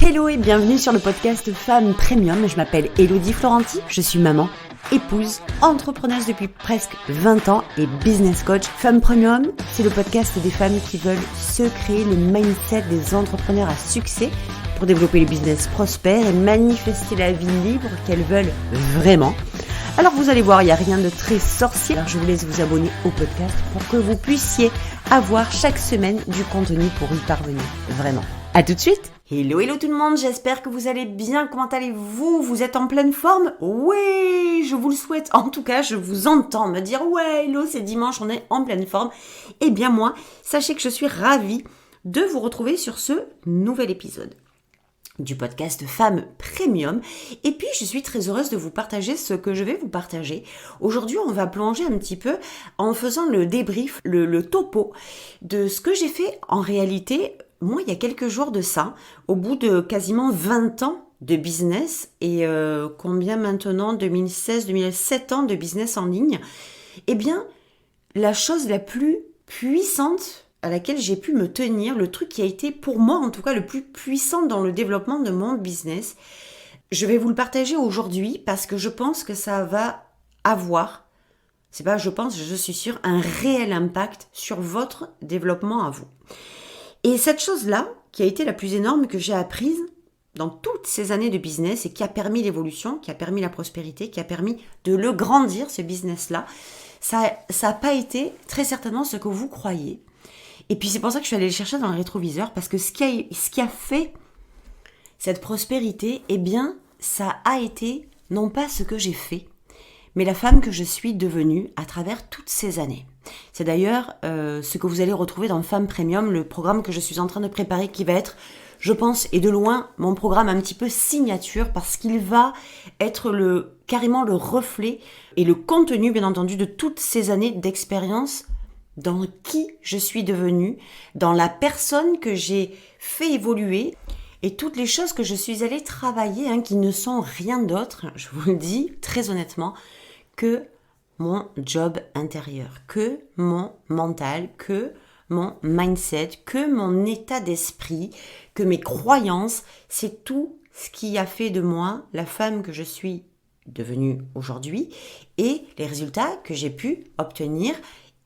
Hello et bienvenue sur le podcast Femmes Premium. Je m'appelle Elodie Florenti, je suis maman, épouse, entrepreneuse depuis presque 20 ans et business coach. Femmes Premium, c'est le podcast des femmes qui veulent se créer le mindset des entrepreneurs à succès pour développer les business prospères et manifester la vie libre qu'elles veulent vraiment. Alors vous allez voir, il n'y a rien de très sorcier. Alors je vous laisse vous abonner au podcast pour que vous puissiez avoir chaque semaine du contenu pour y parvenir. Vraiment. À tout de suite. Hello tout le monde, j'espère que vous allez bien. Comment allez-vous? Vous êtes en pleine forme? Oui, je vous le souhaite. En tout cas, je vous entends me dire ouais, hello, c'est dimanche, on est en pleine forme. Eh bien moi, sachez que je suis ravie de vous retrouver sur ce nouvel épisode du podcast Femmes Premium. Et puis, je suis très heureuse de vous partager ce que je vais vous partager. Aujourd'hui, on va plonger un petit peu en faisant le débrief, le topo de ce que j'ai fait en réalité. Moi, il y a quelques jours de ça, au bout de quasiment 20 ans de business et combien maintenant, 2016-2007 ans de business en ligne, eh bien, la chose la plus puissante à laquelle j'ai pu me tenir, le truc qui a été pour moi en tout cas le plus puissant dans le développement de mon business, je vais vous le partager aujourd'hui parce que je pense que ça va avoir, c'est pas je pense, je suis sûre, un réel impact sur votre développement à vous. Et cette chose-là, qui a été la plus énorme que j'ai apprise dans toutes ces années de business et qui a permis l'évolution, qui a permis la prospérité, qui a permis de le grandir, ce business-là, ça n'a pas été très certainement ce que vous croyez. Et puis c'est pour ça que je suis allée le chercher dans le rétroviseur, parce que ce qui a fait cette prospérité, eh bien, ça a été non pas ce que j'ai fait, mais la femme que je suis devenue à travers toutes ces années. C'est d'ailleurs ce que vous allez retrouver dans Femmes Premium, le programme que je suis en train de préparer, qui va être, je pense, et de loin, mon programme un petit peu signature, parce qu'il va être carrément le reflet et le contenu, bien entendu, de toutes ces années d'expérience dans qui je suis devenue, dans la personne que j'ai fait évoluer et toutes les choses que je suis allée travailler, qui ne sont rien d'autre, je vous le dis très honnêtement, que mon job intérieur, que mon mental, que mon mindset, que mon état d'esprit, que mes croyances, c'est tout ce qui a fait de moi la femme que je suis devenue aujourd'hui et les résultats que j'ai pu obtenir.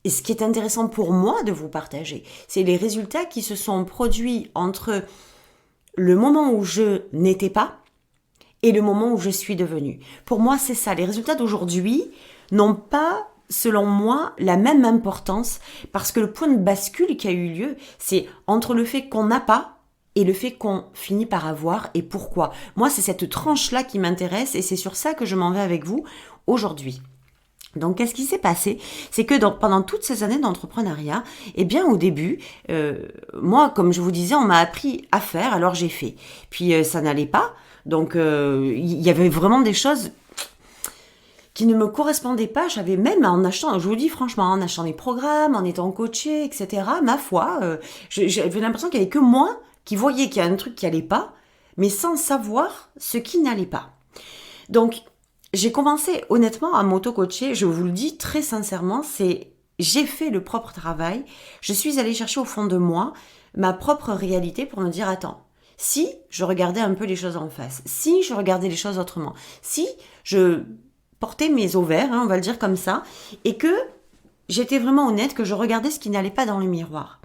Et ce qui est intéressant pour moi de vous partager, c'est les résultats qui se sont produits entre le moment où je n'étais pas et le moment où je suis devenue. Pour moi, c'est ça. Les résultats d'aujourd'hui n'ont pas, selon moi, la même importance parce que le point de bascule qui a eu lieu, c'est entre le fait qu'on n'a pas et le fait qu'on finit par avoir et pourquoi. Moi, c'est cette tranche-là qui m'intéresse et c'est sur ça que je m'en vais avec vous aujourd'hui. Donc, qu'est-ce qui s'est passé? C'est que pendant toutes ces années d'entrepreneuriat, eh bien, au début, moi, comme je vous disais, on m'a appris à faire, alors j'ai fait. Puis, ça n'allait pas. Donc, il y avait vraiment des choses qui ne me correspondaient pas. J'avais même, en achetant, je vous dis franchement, en achetant des programmes, en étant coachée, etc., ma foi, j'avais l'impression qu'il n'y avait que moi qui voyais qu'il y a un truc qui n'allait pas, mais sans savoir ce qui n'allait pas. Donc, j'ai commencé honnêtement à m'auto-coacher, je vous le dis très sincèrement, j'ai fait le propre travail, je suis allée chercher au fond de moi ma propre réalité pour me dire attends, si je regardais un peu les choses en face, si je regardais les choses autrement, si je portais mes ovaires, on va le dire comme ça, et que j'étais vraiment honnête, que je regardais ce qui n'allait pas dans le miroir.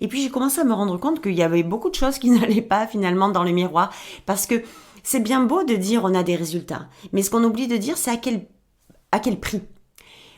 Et puis j'ai commencé à me rendre compte qu'il y avait beaucoup de choses qui n'allaient pas finalement dans le miroir, parce que c'est bien beau de dire on a des résultats, mais ce qu'on oublie de dire, c'est à quel prix,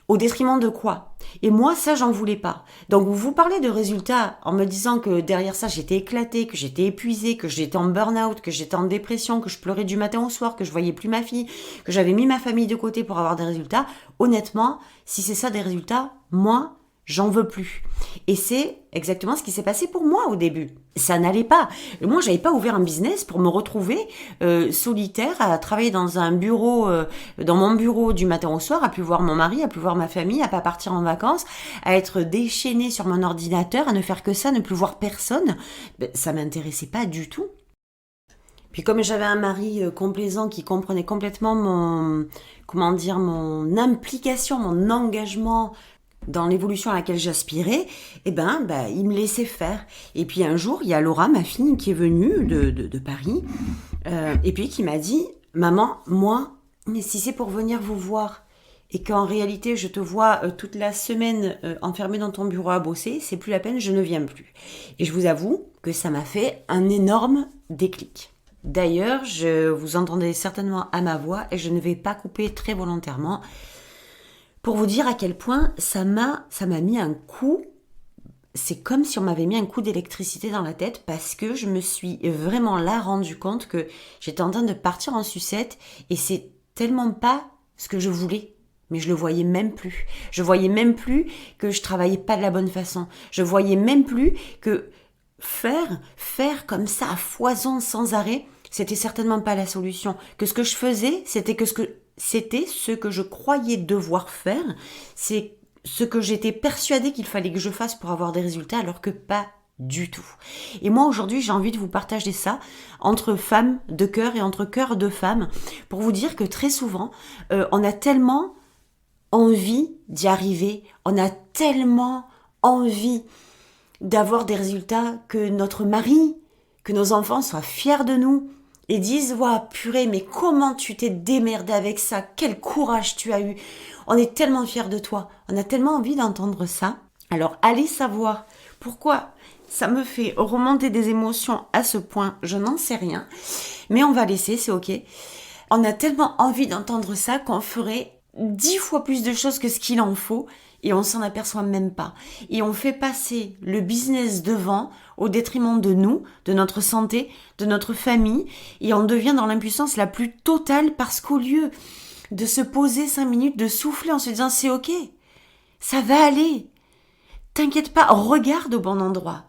au détriment de quoi. Et moi, ça, j'en voulais pas. Donc, vous parlez de résultats en me disant que derrière ça, j'étais éclatée, que j'étais épuisée, que j'étais en burn-out, que j'étais en dépression, que je pleurais du matin au soir, que je voyais plus ma fille, que j'avais mis ma famille de côté pour avoir des résultats. Honnêtement, si c'est ça des résultats, moi, j'en veux plus. Et c'est exactement ce qui s'est passé pour moi au début. Ça n'allait pas. Moi, j'avais pas ouvert un business pour me retrouver solitaire à travailler dans un bureau, dans mon bureau du matin au soir, à plus voir mon mari, à plus voir ma famille, à pas partir en vacances, à être déchaînée sur mon ordinateur, à ne faire que ça, ne plus voir personne. Ça m'intéressait pas du tout. Puis comme j'avais un mari complaisant qui comprenait complètement mon implication, mon engagement, dans l'évolution à laquelle j'aspirais, il me laissait faire. Et puis un jour, il y a Laura, ma fille, qui est venue de Paris, et puis qui m'a dit, maman, moi, mais si c'est pour venir vous voir, et qu'en réalité, je te vois toute la semaine enfermée dans ton bureau à bosser, c'est plus la peine, je ne viens plus. Et je vous avoue que ça m'a fait un énorme déclic. D'ailleurs, vous entendez certainement à ma voix, et je ne vais pas couper très volontairement, pour vous dire à quel point ça m'a mis un coup. C'est comme si on m'avait mis un coup d'électricité dans la tête, parce que je me suis vraiment là rendu compte que j'étais en train de partir en sucette, et c'est tellement pas ce que je voulais. Mais je le voyais même plus. Je voyais même plus que je travaillais pas de la bonne façon. Je voyais même plus que faire comme ça à foison sans arrêt, c'était certainement pas la solution. Que ce que je faisais, c'était ce que je croyais devoir faire, c'est ce que j'étais persuadée qu'il fallait que je fasse pour avoir des résultats, alors que pas du tout. Et moi, aujourd'hui, j'ai envie de vous partager ça entre femmes de cœur et entre cœurs de femmes, pour vous dire que très souvent, on a tellement envie d'y arriver, on a tellement envie d'avoir des résultats, que notre mari, que nos enfants soient fiers de nous et disent « Ouah, purée, mais comment tu t'es démerdé avec ça, quel courage tu as eu, on est tellement fiers de toi ». On a tellement envie d'entendre ça. Alors, allez savoir pourquoi ça me fait remonter des émotions à ce point, je n'en sais rien, mais on va laisser, c'est ok. On a tellement envie d'entendre ça qu'on ferait 10 fois plus de choses que ce qu'il en faut, et on s'en aperçoit même pas. Et on fait passer le business devant au détriment de nous, de notre santé, de notre famille, et on devient dans l'impuissance la plus totale, parce qu'au lieu de se poser 5 minutes, de souffler en se disant c'est ok, ça va aller, t'inquiète pas, regarde au bon endroit.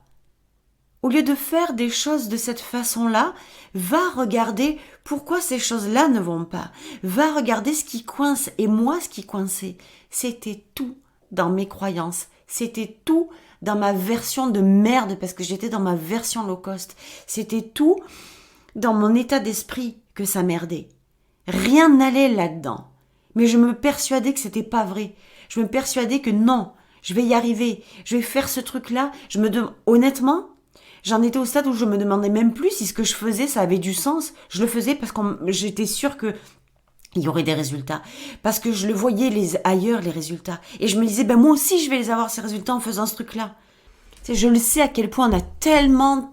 Au lieu de faire des choses de cette façon-là, va regarder pourquoi ces choses-là ne vont pas. Va regarder ce qui coince. Et moi, ce qui coinçait, c'était tout dans mes croyances. C'était tout dans ma version de merde, parce que j'étais dans ma version low cost. C'était tout dans mon état d'esprit que ça merdait. Rien n'allait là-dedans. Mais je me persuadais que c'était pas vrai. Je me persuadais que non, je vais y arriver. Je vais faire ce truc-là. Honnêtement, j'en étais au stade où je me demandais même plus si ce que je faisais, ça avait du sens. Je le faisais parce que j'étais sûre que il y aurait des résultats. Parce que je le voyais ailleurs, les résultats. Et je me disais, moi aussi, je vais les avoir, ces résultats, en faisant ce truc-là. Je le sais à quel point on a tellement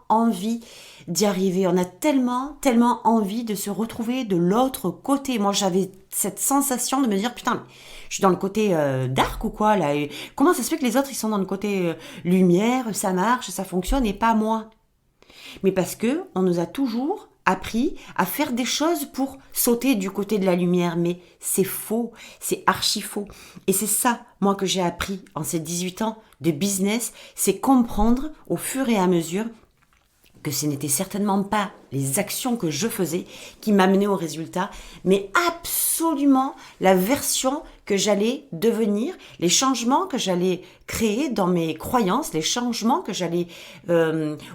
envie d'y arriver. On a tellement envie de se retrouver de l'autre côté. Moi, j'avais cette sensation de me dire, putain, mais je suis dans le côté dark ou quoi là? Et comment ça se fait que les autres, ils sont dans le côté lumière, ça marche, ça fonctionne, et pas moi? Mais parce que on nous a toujours appris à faire des choses pour sauter du côté de la lumière. Mais c'est faux, c'est archi faux. Et c'est ça, moi, que j'ai appris en ces 18 ans de business, c'est comprendre au fur et à mesure que ce n'était certainement pas les actions que je faisais qui m'amenaient au résultat, mais absolument la version que j'allais devenir, les changements que j'allais créer dans mes croyances, les changements que j'allais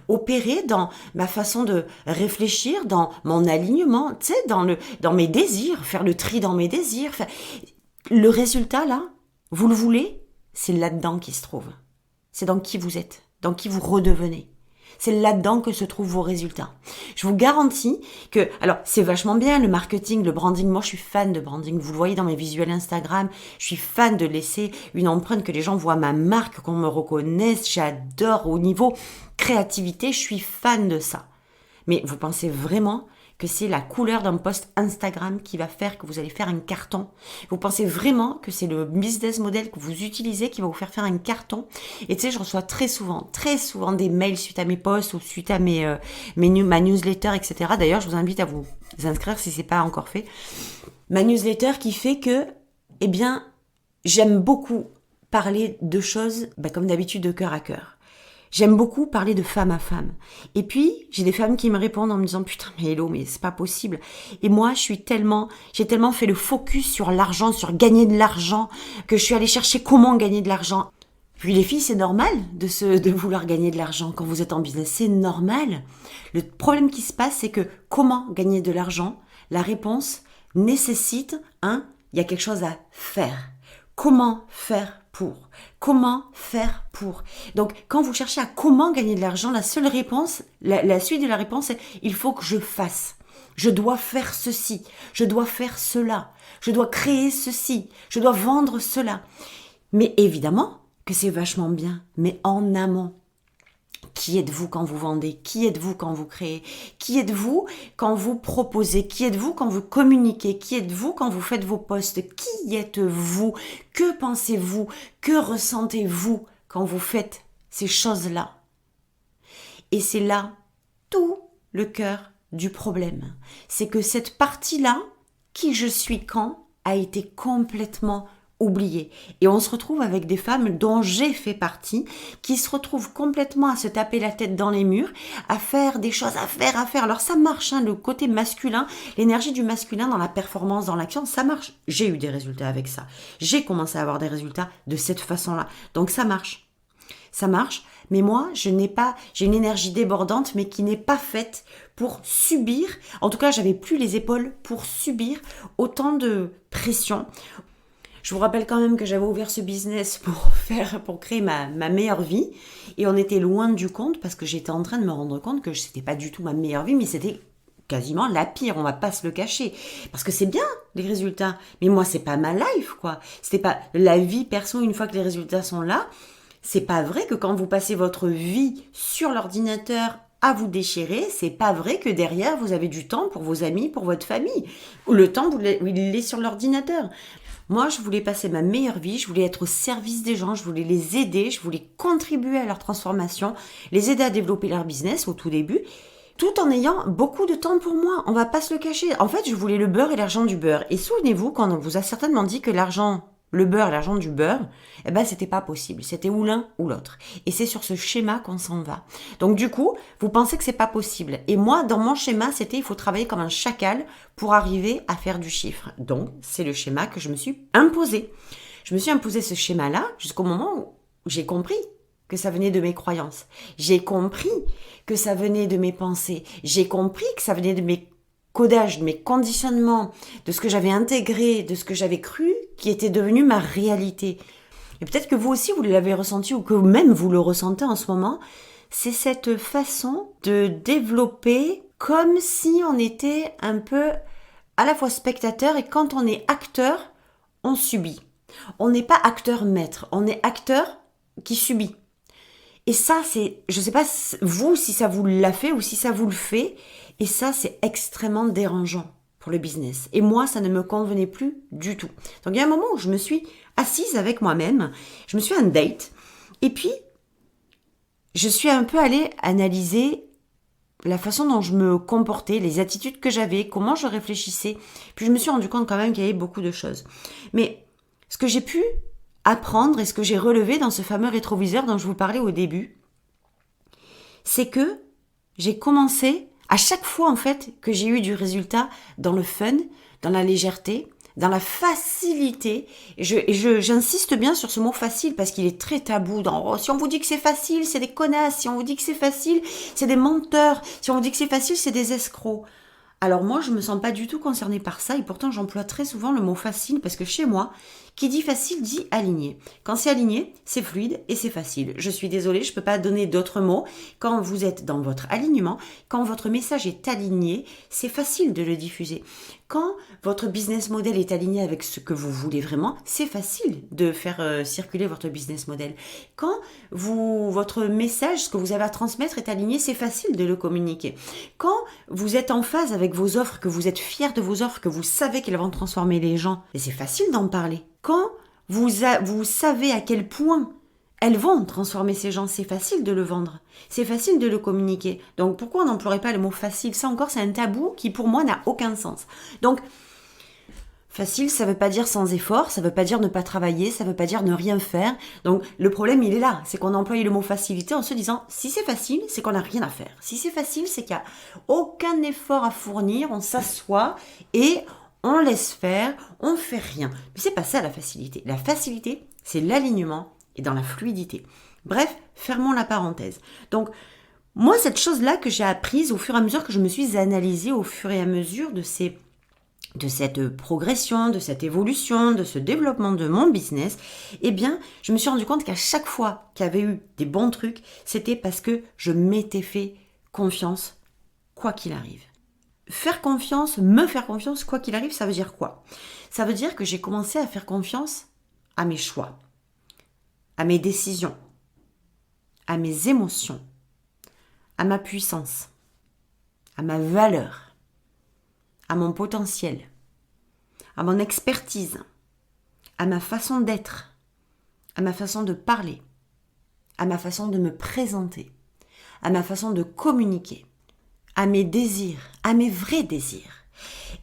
opérer dans ma façon de réfléchir, dans mon alignement, tu sais, dans mes désirs, faire le tri dans mes désirs. Le résultat, là, vous le voulez, c'est là-dedans qu'il se trouve. C'est dans qui vous êtes, dans qui vous redevenez. C'est là-dedans que se trouvent vos résultats. Je vous garantis que, alors c'est vachement bien le marketing, le branding. Moi, je suis fan de branding. Vous le voyez dans mes visuels Instagram. Je suis fan de laisser une empreinte, que les gens voient ma marque, qu'on me reconnaisse. J'adore au niveau créativité. Je suis fan de ça. Mais vous pensez vraiment que c'est la couleur d'un post Instagram qui va faire que vous allez faire un carton? Vous pensez vraiment que c'est le business model que vous utilisez qui va vous faire un carton? Et tu sais, je reçois très souvent des mails suite à mes posts ou suite à ma newsletter, etc. D'ailleurs, je vous invite à vous inscrire si c'est pas encore fait. Ma newsletter qui fait que, j'aime beaucoup parler de choses, comme d'habitude, de cœur à cœur. J'aime beaucoup parler de femme à femme. Et puis, j'ai des femmes qui me répondent en me disant « Putain, mais hello, mais c'est pas possible. » Et moi, j'ai tellement fait le focus sur l'argent, sur gagner de l'argent, que je suis allée chercher comment gagner de l'argent. Puis les filles, c'est normal de vouloir gagner de l'argent quand vous êtes en business. C'est normal. Le problème qui se passe, c'est que comment gagner de l'argent? La réponse nécessite, il y a quelque chose à faire. Comment faire pour? Comment faire pour? Donc, quand vous cherchez à comment gagner de l'argent, la seule réponse, la suite de la réponse, c'est il faut que je fasse. Je dois faire ceci, je dois faire cela, je dois créer ceci, je dois vendre cela. Mais évidemment que c'est vachement bien, mais en amont. Qui êtes-vous quand vous vendez? Qui êtes-vous quand vous créez? Qui êtes-vous quand vous proposez? Qui êtes-vous quand vous communiquez? Qui êtes-vous quand vous faites vos posts? Qui êtes-vous? Que pensez-vous? Que ressentez-vous quand vous faites ces choses-là? Et c'est là tout le cœur du problème. C'est que cette partie-là, qui je suis quand, a été complètement oubliée. Et on se retrouve avec des femmes dont j'ai fait partie, qui se retrouvent complètement à se taper la tête dans les murs, à faire des choses, à faire. Alors ça marche, le côté masculin, l'énergie du masculin dans la performance, dans l'action, ça marche. J'ai eu des résultats avec ça. J'ai commencé à avoir des résultats de cette façon-là. Donc ça marche. Ça marche, mais moi, j'ai une énergie débordante, mais qui n'est pas faite pour subir. En tout cas, j'avais plus les épaules pour subir autant de pression. Je vous rappelle quand même que j'avais ouvert ce business pour créer ma meilleure vie, et on était loin du compte parce que j'étais en train de me rendre compte que c'était pas du tout ma meilleure vie, mais c'était quasiment la pire, on va pas se le cacher. Parce que c'est bien, les résultats. Mais moi, c'est pas ma life, quoi. C'était pas la vie perso une fois que les résultats sont là. C'est pas vrai que quand vous passez votre vie sur l'ordinateur à vous déchirer, c'est pas vrai que derrière vous avez du temps pour vos amis, pour votre famille. Ou le temps, il est sur l'ordinateur. Moi, je voulais passer ma meilleure vie, je voulais être au service des gens, je voulais les aider, je voulais contribuer à leur transformation, les aider à développer leur business au tout début, tout en ayant beaucoup de temps pour moi. On va pas se le cacher. En fait, je voulais le beurre et l'argent du beurre. Et souvenez-vous, quand on vous a certainement dit que le beurre et l'argent du beurre, c'était pas possible. C'était ou l'un ou l'autre. Et c'est sur ce schéma qu'on s'en va. Donc du coup, vous pensez que c'est pas possible. Et moi, dans mon schéma, c'était il faut travailler comme un chacal pour arriver à faire du chiffre. Donc, c'est le schéma que je me suis imposé. Je me suis imposé ce schéma-là jusqu'au moment où j'ai compris que ça venait de mes croyances. J'ai compris que ça venait de mes pensées. J'ai compris que ça venait de mes codage, de mes conditionnements, de ce que j'avais intégré, de ce que j'avais cru, qui était devenu ma réalité. Et peut-être que vous aussi, vous l'avez ressenti, ou que même vous le ressentez en ce moment, c'est cette façon de développer comme si on était un peu à la fois spectateur, et quand on est acteur, on subit. On n'est pas acteur maître, on est acteur qui subit. Et ça, je ne sais pas vous si ça vous l'a fait ou si ça vous le fait. Et ça, c'est extrêmement dérangeant pour le business. Et moi, ça ne me convenait plus du tout. Donc, il y a un moment où je me suis assise avec moi-même. Je me suis fait un date. Et puis, je suis un peu allée analyser la façon dont je me comportais, les attitudes que j'avais, comment je réfléchissais. Puis, je me suis rendu compte quand même qu'il y avait beaucoup de choses. Mais ce que j'ai pu apprendre et ce que j'ai relevé dans ce fameux rétroviseur dont je vous parlais au début, c'est que j'ai commencé, à chaque fois en fait que j'ai eu du résultat, dans le fun, dans la légèreté, dans la facilité, et j'insiste bien sur ce mot facile parce qu'il est très tabou. Si on vous dit que c'est facile, c'est des connasses. Si on vous dit que c'est facile, c'est des menteurs. Si on vous dit que c'est facile, c'est des escrocs. Alors moi, je me sens pas du tout concernée par ça, et pourtant j'emploie très souvent le mot facile parce que chez moi, qui dit facile dit aligné. Quand c'est aligné, c'est fluide et c'est facile. Je suis désolée, je peux pas donner d'autres mots. Quand vous êtes dans votre alignement, quand votre message est aligné, c'est facile de le diffuser. Quand votre business model est aligné avec ce que vous voulez vraiment, c'est facile de faire circuler votre business model. Quand votre message, ce que vous avez à transmettre est aligné, c'est facile de le communiquer. Quand vous êtes en phase avec vos offres, que vous êtes fier de vos offres, que vous savez qu'elles vont transformer les gens, c'est facile d'en parler. Quand vous savez à quel point elles vont transformer ces gens, c'est facile de le vendre. C'est facile de le communiquer. Donc pourquoi on n'emploierait pas le mot facile? Ça encore, c'est un tabou qui pour moi n'a aucun sens. Donc facile, ça veut pas dire sans effort, ça veut pas dire ne pas travailler, ça veut pas dire ne rien faire. Donc le problème, il est là, c'est qu'on emploie le mot facilité en se disant si c'est facile, c'est qu'on n'a rien à faire. Si c'est facile, c'est qu'il n'y a aucun effort à fournir, on s'assoit et on laisse faire, on fait rien. Mais c'est pas ça la facilité. La facilité, c'est l'alignement et dans la fluidité. Bref, fermons la parenthèse. Donc, moi, cette chose-là que j'ai apprise au fur et à mesure que je me suis analysée, au fur et à mesure de ces de cette progression, de cette évolution, de ce développement de mon business, eh bien, je me suis rendu compte qu'à chaque fois qu'il y avait eu des bons trucs, c'était parce que je m'étais fait confiance, quoi qu'il arrive. Faire confiance, me faire confiance, quoi qu'il arrive, ça veut dire quoi? Ça veut dire que j'ai commencé à faire confiance à mes choix, à mes décisions, à mes émotions, à ma puissance, à ma valeur, à mon potentiel, à mon expertise, à ma façon d'être, à ma façon de parler, à ma façon de me présenter, à ma façon de communiquer, à mes désirs, à mes vrais désirs.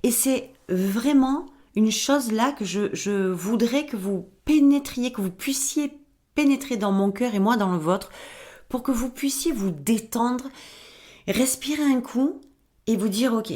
Et c'est vraiment une chose là que je voudrais que vous pénétriez, que vous puissiez pénétrer dans mon cœur et moi dans le vôtre, pour que vous puissiez vous détendre, respirer un coup et vous dire ok,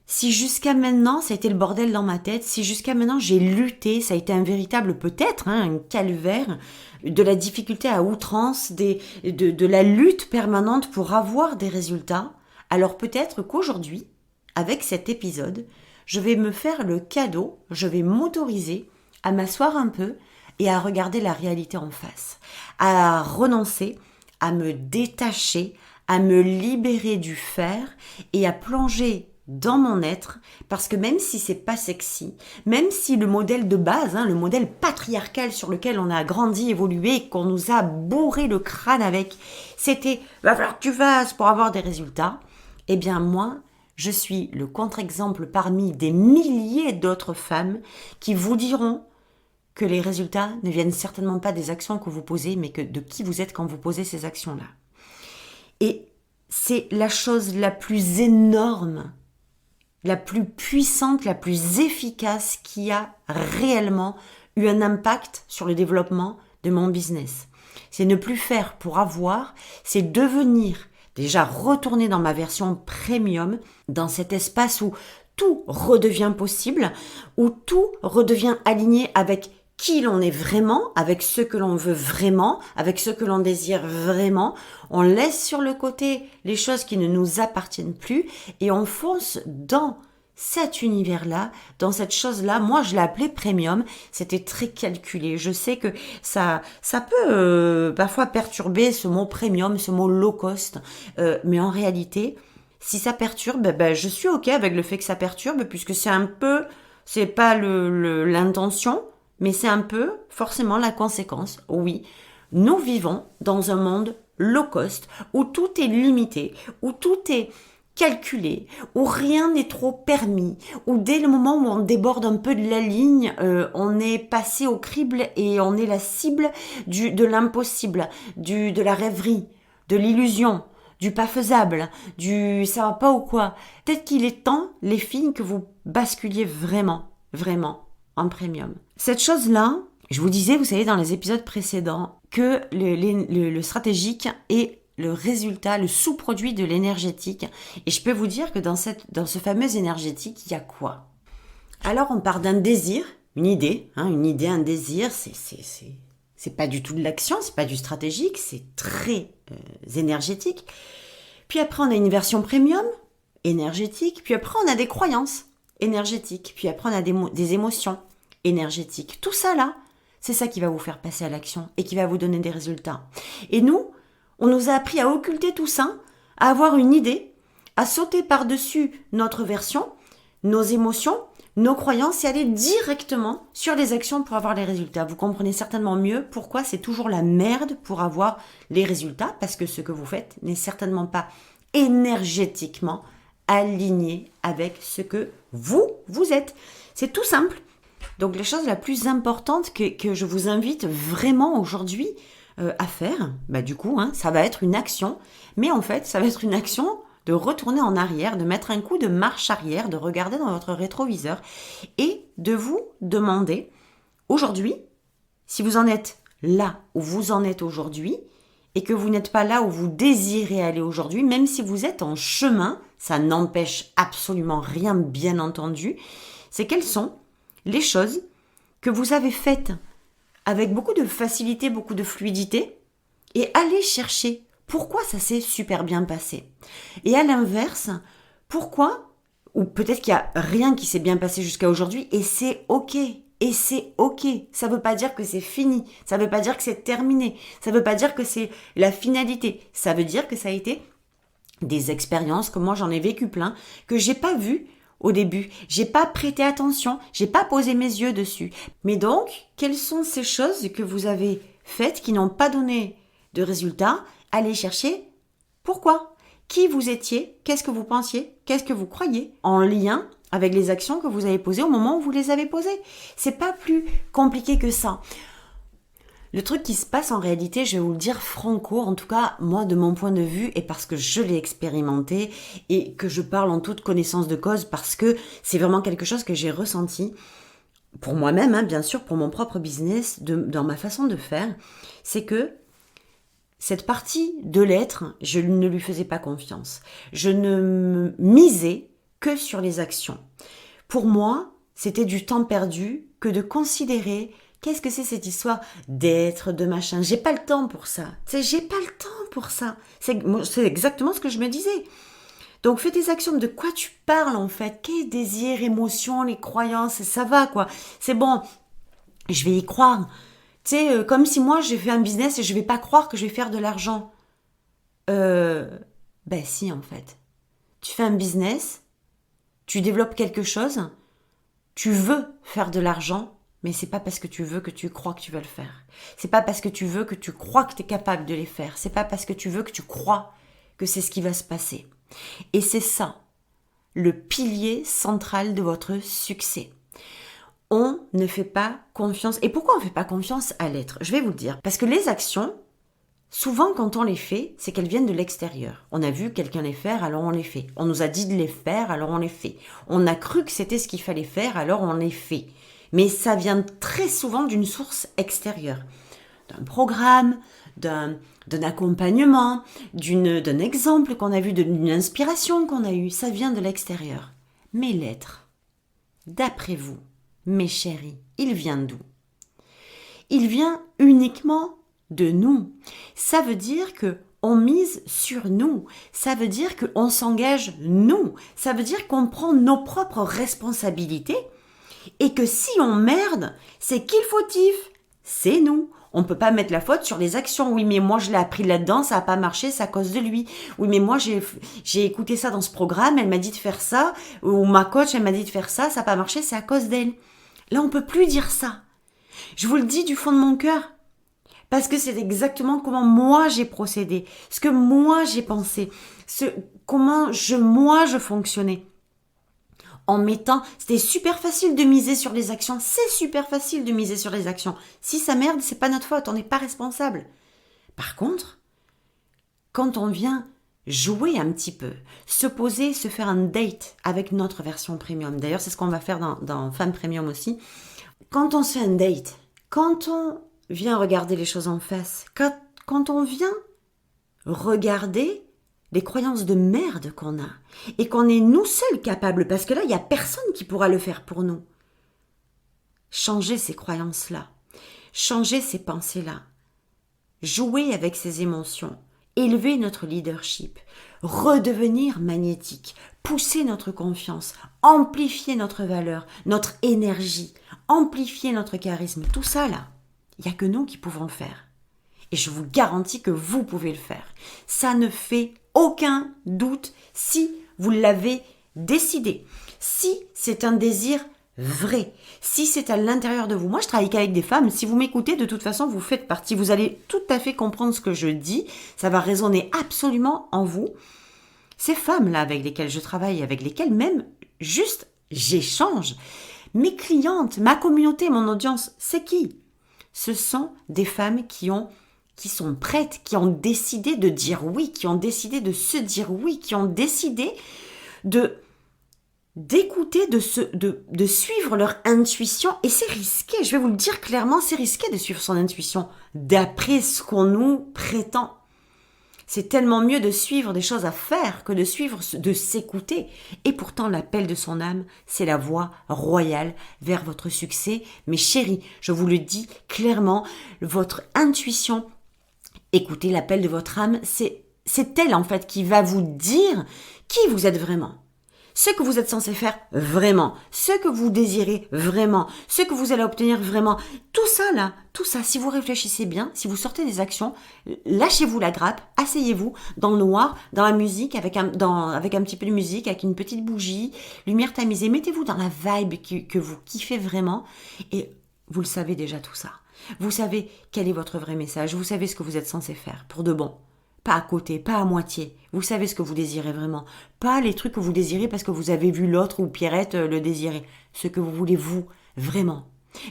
si jusqu'à maintenant ça a été le bordel dans ma tête, si jusqu'à maintenant j'ai lutté, ça a été un véritable peut-être, un calvaire, de la difficulté à outrance, de la lutte permanente pour avoir des résultats, alors peut-être qu'aujourd'hui, avec cet épisode, je vais me faire le cadeau, je vais m'autoriser à m'asseoir un peu et à regarder la réalité en face, à renoncer, à me détacher, à me libérer du faire et à plonger dans mon être, parce que même si c'est pas sexy, même si le modèle de base, le modèle patriarcal sur lequel on a grandi, évolué, qu'on nous a bourré le crâne avec, c'était « va falloir que tu fasses pour avoir des résultats », eh bien moi, je suis le contre-exemple parmi des milliers d'autres femmes qui vous diront que les résultats ne viennent certainement pas des actions que vous posez, mais que de qui vous êtes quand vous posez ces actions-là. Et c'est la chose la plus énorme, la plus puissante, la plus efficace qui a réellement eu un impact sur le développement de mon business. C'est ne plus faire pour avoir, c'est devenir, déjà retourner dans ma version premium, dans cet espace où tout redevient possible, où tout redevient aligné avec qui l'on est vraiment, avec ce que l'on veut vraiment, avec ce que l'on désire vraiment. On laisse sur le côté les choses qui ne nous appartiennent plus et on fonce dans cet univers-là, dans cette chose-là. Moi, je l'ai appelé premium. C'était très calculé. Je sais que ça peut parfois perturber ce mot premium, ce mot low cost. Mais en réalité, si ça perturbe, je suis OK avec le fait que ça perturbe, puisque c'est pas l'intention, mais c'est un peu forcément la conséquence. Oui, nous vivons dans un monde low cost, où tout est limité, où tout est calculé, où rien n'est trop permis, où dès le moment où on déborde un peu de la ligne, on est passé au crible et on est la cible de l'impossible, de la rêverie, de l'illusion, du pas faisable, du ça va pas ou quoi. Peut-être qu'il est temps, les filles, que vous basculiez vraiment, vraiment en premium. Cette chose-là, je vous disais, vous savez, dans les épisodes précédents, que le stratégique est le résultat, le sous-produit de l'énergétique. Et je peux vous dire que dans ce fameux énergétique, il y a quoi? Alors, on part d'un désir, une idée, un désir, c'est pas du tout de l'action, c'est pas du stratégique, c'est très énergétique. Puis après, on a une version premium, énergétique. Puis après, on a des croyances énergétiques. Puis après, on a des émotions énergétiques. Tout ça là, c'est ça qui va vous faire passer à l'action et qui va vous donner des résultats. Et nous, on nous a appris à occulter tout ça, à avoir une idée, à sauter par-dessus notre version, nos émotions, nos croyances et aller directement sur les actions pour avoir les résultats. Vous comprenez certainement mieux pourquoi c'est toujours la merde pour avoir les résultats, parce que ce que vous faites n'est certainement pas énergétiquement aligné avec ce que vous êtes. C'est tout simple. Donc la chose la plus importante que je vous invite vraiment aujourd'hui à faire, ça va être une action, mais en fait ça va être une action de retourner en arrière, de mettre un coup de marche arrière, de regarder dans votre rétroviseur et de vous demander aujourd'hui, si vous en êtes là où vous en êtes aujourd'hui et que vous n'êtes pas là où vous désirez aller aujourd'hui, même si vous êtes en chemin, ça n'empêche absolument rien, bien entendu, c'est quelles sont les choses que vous avez faites avec beaucoup de facilité, beaucoup de fluidité, et allez chercher pourquoi ça s'est super bien passé. Et à l'inverse, pourquoi Ou peut-être qu'il n'y a rien qui s'est bien passé jusqu'à aujourd'hui et c'est ok. Et c'est ok. Ça ne veut pas dire que c'est fini. Ça ne veut pas dire que c'est terminé. Ça ne veut pas dire que c'est la finalité. Ça veut dire que ça a été des expériences, que moi j'en ai vécu plein, que j'ai pas vu au début. J'ai pas prêté attention. J'ai pas posé mes yeux dessus. Mais donc, quelles sont ces choses que vous avez faites qui n'ont pas donné de résultats? Allez chercher pourquoi? Qui vous étiez, qu'est-ce que vous pensiez, qu'est-ce que vous croyez, en lien avec les actions que vous avez posées au moment où vous les avez posées. C'est pas plus compliqué que ça. Le truc qui se passe en réalité, je vais vous le dire franco, en tout cas moi de mon point de vue et parce que je l'ai expérimenté et que je parle en toute connaissance de cause parce que c'est vraiment quelque chose que j'ai ressenti pour moi-même, bien sûr, pour mon propre business, dans ma façon de faire, c'est que cette partie de l'être, je ne lui faisais pas confiance. Je ne misais que sur les actions. Pour moi, c'était du temps perdu que de considérer qu'est-ce que c'est cette histoire d'être, de machin. J'ai pas le temps pour ça. J'ai pas le temps pour ça. C'est exactement ce que je me disais. Donc fais tes actions. De quoi tu parles en fait? Quels désirs, émotions, les croyances, ça va quoi. C'est bon, je vais y croire. Tu sais, comme si moi j'ai fait un business et je vais pas croire que je vais faire de l'argent. Ben si en fait. Tu fais un business, tu développes quelque chose, tu veux faire de l'argent, mais c'est pas parce que tu veux que tu crois que tu vas le faire. C'est pas parce que tu veux que tu crois que tu es capable de les faire. C'est pas parce que tu veux que tu crois que c'est ce qui va se passer. Et c'est ça, le pilier central de votre succès. On ne fait pas confiance. Et pourquoi on ne fait pas confiance à l'être? Je vais vous le dire. Parce que les actions, souvent quand on les fait, c'est qu'elles viennent de l'extérieur. On a vu quelqu'un les faire, alors on les fait. On nous a dit de les faire, alors on les fait. On a cru que c'était ce qu'il fallait faire, alors on les fait. Mais ça vient très souvent d'une source extérieure. D'un programme, d'un accompagnement, d'un exemple qu'on a vu, d'une inspiration qu'on a eue. Ça vient de l'extérieur. Mais l'être, d'après vous, mes chéris, il vient d'où? Il vient uniquement de nous. Ça veut dire que on mise sur nous. Ça veut dire qu'on s'engage nous. Ça veut dire qu'on prend nos propres responsabilités et que si on merde, c'est qui le fautif? C'est nous. On ne peut pas mettre la faute sur les actions. Oui, mais moi, je l'ai appris là-dedans, ça n'a pas marché, c'est à cause de lui. Oui, mais moi, j'ai écouté ça dans ce programme, elle m'a dit de faire ça, ou ma coach, elle m'a dit de faire ça, ça n'a pas marché, c'est à cause d'elle. Là, on ne peut plus dire ça. Je vous le dis du fond de mon cœur. Parce que c'est exactement comment moi j'ai procédé, ce que moi j'ai pensé, comment moi je fonctionnais. En mettant, c'était super facile de miser sur les actions, c'est super facile de miser sur les actions. Si ça merde, c'est pas notre faute, on n'est pas responsable. Par contre, quand on vient jouer un petit peu, se poser, se faire un date avec notre version premium. D'ailleurs, c'est ce qu'on va faire dans Femme Premium aussi. Quand on se fait un date, quand on vient regarder les choses en face, quand on vient regarder les croyances de merde qu'on a et qu'on est nous seuls capables, parce que là, il n'y a personne qui pourra le faire pour nous. Changer ces croyances-là, changer ces pensées-là, jouer avec ces émotions, élever notre leadership, redevenir magnétique, pousser notre confiance, amplifier notre valeur, notre énergie, amplifier notre charisme, tout ça là, il n'y a que nous qui pouvons le faire. Et je vous garantis que vous pouvez le faire. Ça ne fait aucun doute si vous l'avez décidé. Si c'est un désir vrai, si c'est à l'intérieur de vous. Moi, je travaille qu'avec des femmes. Si vous m'écoutez, de toute façon, vous faites partie. Vous allez tout à fait comprendre ce que je dis. Ça va résonner absolument en vous. Ces femmes-là avec lesquelles je travaille, avec lesquelles même juste j'échange, mes clientes, ma communauté, mon audience, c'est qui? Ce sont des femmes qui sont prêtes, qui ont décidé de dire oui, qui ont décidé de se dire oui, qui ont décidé d'écouter, de suivre leur intuition. Et c'est risqué, je vais vous le dire clairement, c'est risqué de suivre son intuition d'après ce qu'on nous prétend. C'est tellement mieux de suivre des choses à faire que de s'écouter. Et pourtant, l'appel de son âme, c'est la voie royale vers votre succès. Mes chéris, je vous le dis clairement, votre intuition, écoutez l'appel de votre âme, c'est elle en fait qui va vous dire qui vous êtes vraiment. ce que vous êtes censé faire vraiment, ce que vous désirez vraiment, ce que vous allez obtenir vraiment, tout ça, si vous réfléchissez bien, si vous sortez des actions, lâchez-vous la grappe, asseyez-vous dans le noir, dans la musique, avec un petit peu de musique, avec une petite bougie, lumière tamisée, mettez-vous dans la vibe que vous kiffez vraiment, et vous le savez déjà tout ça. Vous savez quel est votre vrai message, vous savez ce que vous êtes censé faire, pour de bon. Pas à côté, pas à moitié. Vous savez ce que vous désirez vraiment. Pas les trucs que vous désirez parce que vous avez vu l'autre ou Pierrette le désirer. Ce que vous voulez vous, vraiment.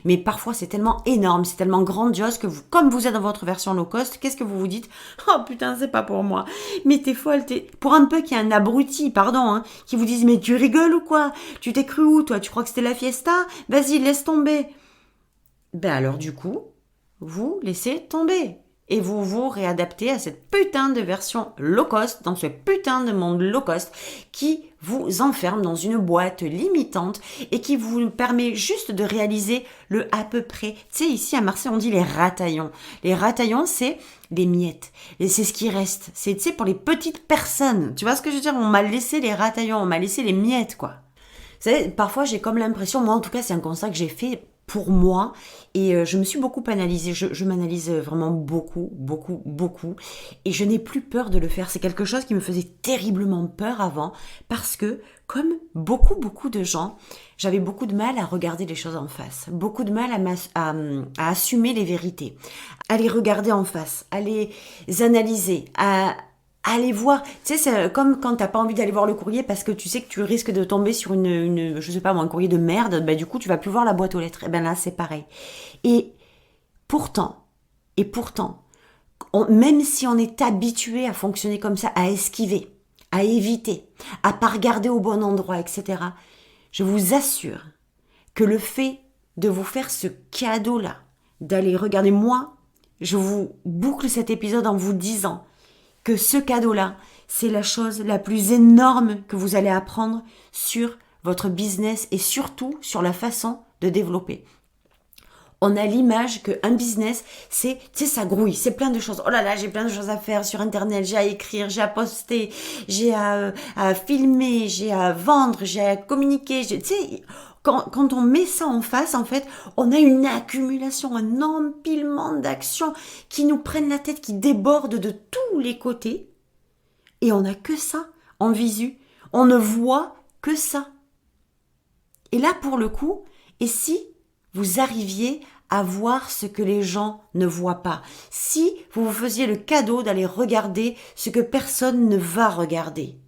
Mais parfois c'est tellement énorme, c'est tellement grandiose que vous, comme vous êtes dans votre version low cost, qu'est-ce que vous vous dites? Oh putain, c'est pas pour moi. Mais t'es folle, Pour un peu qu'il y a un abruti, pardon, qui vous dise mais tu rigoles ou quoi? Tu t'es cru où toi? Tu crois que c'était la fiesta? Vas-y, laisse tomber. Ben alors du coup, vous laissez tomber. Et vous vous réadaptez à cette putain de version low cost, dans ce putain de monde low cost, qui vous enferme dans une boîte limitante et qui vous permet juste de réaliser le à peu près. Tu sais, ici à Marseille, on dit les rataillons. Les rataillons, c'est les miettes. Et c'est ce qui reste. C'est, tu sais, pour les petites personnes. Tu vois ce que je veux dire? On m'a laissé les rataillons, on m'a laissé les miettes, quoi. Vous savez, parfois j'ai comme l'impression, moi en tout cas c'est un constat que j'ai fait pour moi et je me suis beaucoup analysée, je m'analyse vraiment beaucoup et je n'ai plus peur de le faire. C'est quelque chose qui me faisait terriblement peur avant parce que comme beaucoup de gens, j'avais beaucoup de mal à regarder les choses en face, beaucoup de mal à assumer les vérités, à les regarder en face, à les analyser, à aller voir, tu sais, c'est comme quand t'as pas envie d'aller voir le courrier parce que tu sais que tu risques de tomber sur je sais pas moi, un courrier de merde, bah du coup tu vas plus voir la boîte aux lettres. Et ben là c'est pareil. Et pourtant, même si on est habitué à fonctionner comme ça, à esquiver, à éviter, à pas regarder au bon endroit, etc., je vous assure que le fait de vous faire ce cadeau-là, d'aller regarder, moi, je vous boucle cet épisode en vous disant que ce cadeau-là, c'est la chose la plus énorme que vous allez apprendre sur votre business et surtout sur la façon de développer. On a l'image qu'un business, c'est, tu sais, ça grouille, c'est plein de choses. Oh là là, j'ai plein de choses à faire sur Internet, j'ai à écrire, j'ai à poster, j'ai à filmer, j'ai à vendre, j'ai à communiquer. Tu sais, quand on met ça en face, en fait, on a une accumulation, un empilement d'actions qui nous prennent la tête, qui débordent de tous les côtés. Et on n'a que ça en visu. On ne voit que ça. Et là, pour le coup, et si vous arriviez à voir ce que les gens ne voient pas, si vous vous faisiez le cadeau d'aller regarder ce que personne ne va regarder,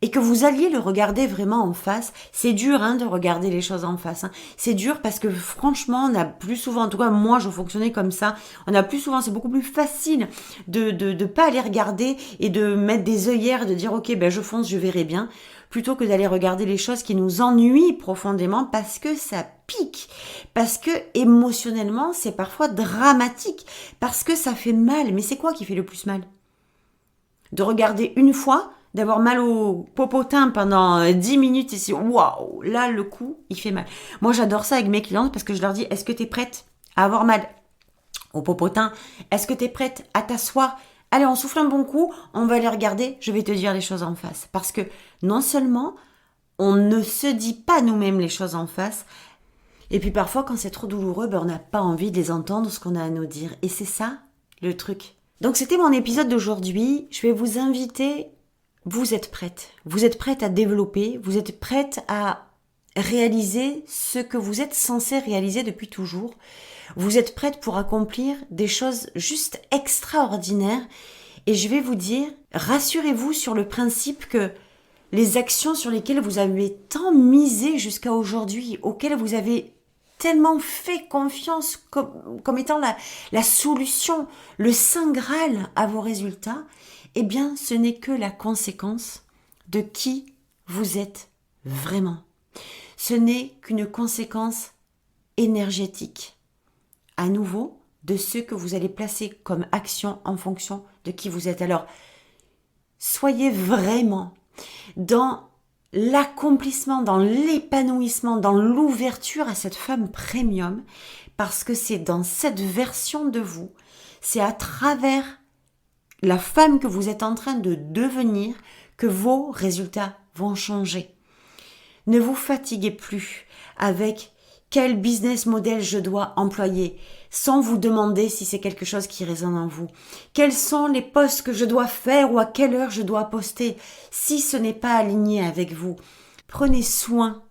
et que vous alliez le regarder vraiment en face. C'est dur de regarder les choses en face. C'est dur parce que franchement, on a plus souvent, en tout cas moi je fonctionnais comme ça, on a plus souvent, c'est beaucoup plus facile de pas aller regarder et de mettre des œillères, de dire ok ben je fonce, je verrai bien, plutôt que d'aller regarder les choses qui nous ennuient profondément parce que ça pique, parce que émotionnellement c'est parfois dramatique, parce que ça fait mal. Mais c'est quoi qui fait le plus mal? De regarder une fois, d'avoir mal au popotin pendant 10 minutes et c'est waouh, là le coup il fait mal. Moi j'adore ça avec mes clientes parce que je leur dis est-ce que tu es prête à avoir mal au popotin? Est-ce que tu es prête à t'asseoir? Allez, on souffle un bon coup, on va aller regarder, je vais te dire les choses en face. Parce que non seulement on ne se dit pas nous-mêmes les choses en face, et puis parfois quand c'est trop douloureux, ben on n'a pas envie de les entendre ce qu'on a à nous dire. Et c'est ça le truc. Donc c'était mon épisode d'aujourd'hui. Je vais vous inviter. Vous êtes prête à développer, vous êtes prête à réaliser ce que vous êtes censé réaliser depuis toujours. Vous êtes prête pour accomplir des choses juste extraordinaires. Et je vais vous dire, rassurez-vous sur le principe que les actions sur lesquelles vous avez tant misé jusqu'à aujourd'hui, auxquelles vous avez tellement fait confiance comme étant la solution, le saint graal à vos résultats, eh bien, ce n'est que la conséquence de qui vous êtes vraiment. Ce n'est qu'une conséquence énergétique, à nouveau, de ce que vous allez placer comme action en fonction de qui vous êtes. Alors, soyez vraiment dans l'accomplissement, dans l'épanouissement, dans l'ouverture à cette femme premium, parce que c'est dans cette version de vous, c'est à travers la femme que vous êtes en train de devenir que vos résultats vont changer. Ne vous fatiguez plus avec quel business model je dois employer sans vous demander si c'est quelque chose qui résonne en vous. Quels sont les posts que je dois faire ou à quelle heure je dois poster si ce n'est pas aligné avec vous. Prenez soin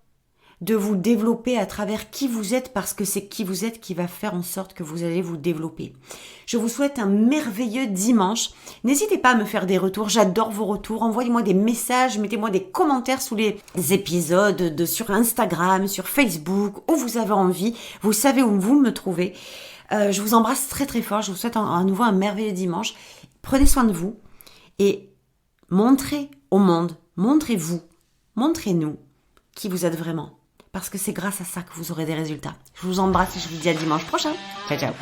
de vous développer à travers qui vous êtes parce que c'est qui vous êtes qui va faire en sorte que vous allez vous développer. Je vous souhaite un merveilleux dimanche. N'hésitez pas à me faire des retours, j'adore vos retours. Envoyez-moi des messages, mettez-moi des commentaires sous les épisodes sur Instagram, sur Facebook, où vous avez envie. Vous savez où vous me trouvez. Je vous embrasse très très fort. Je vous souhaite à nouveau un merveilleux dimanche. Prenez soin de vous et montrez au monde, montrez-vous, montrez-nous qui vous êtes vraiment. Parce que c'est grâce à ça que vous aurez des résultats. Je vous embrasse et je vous dis à dimanche prochain. Ciao, ciao.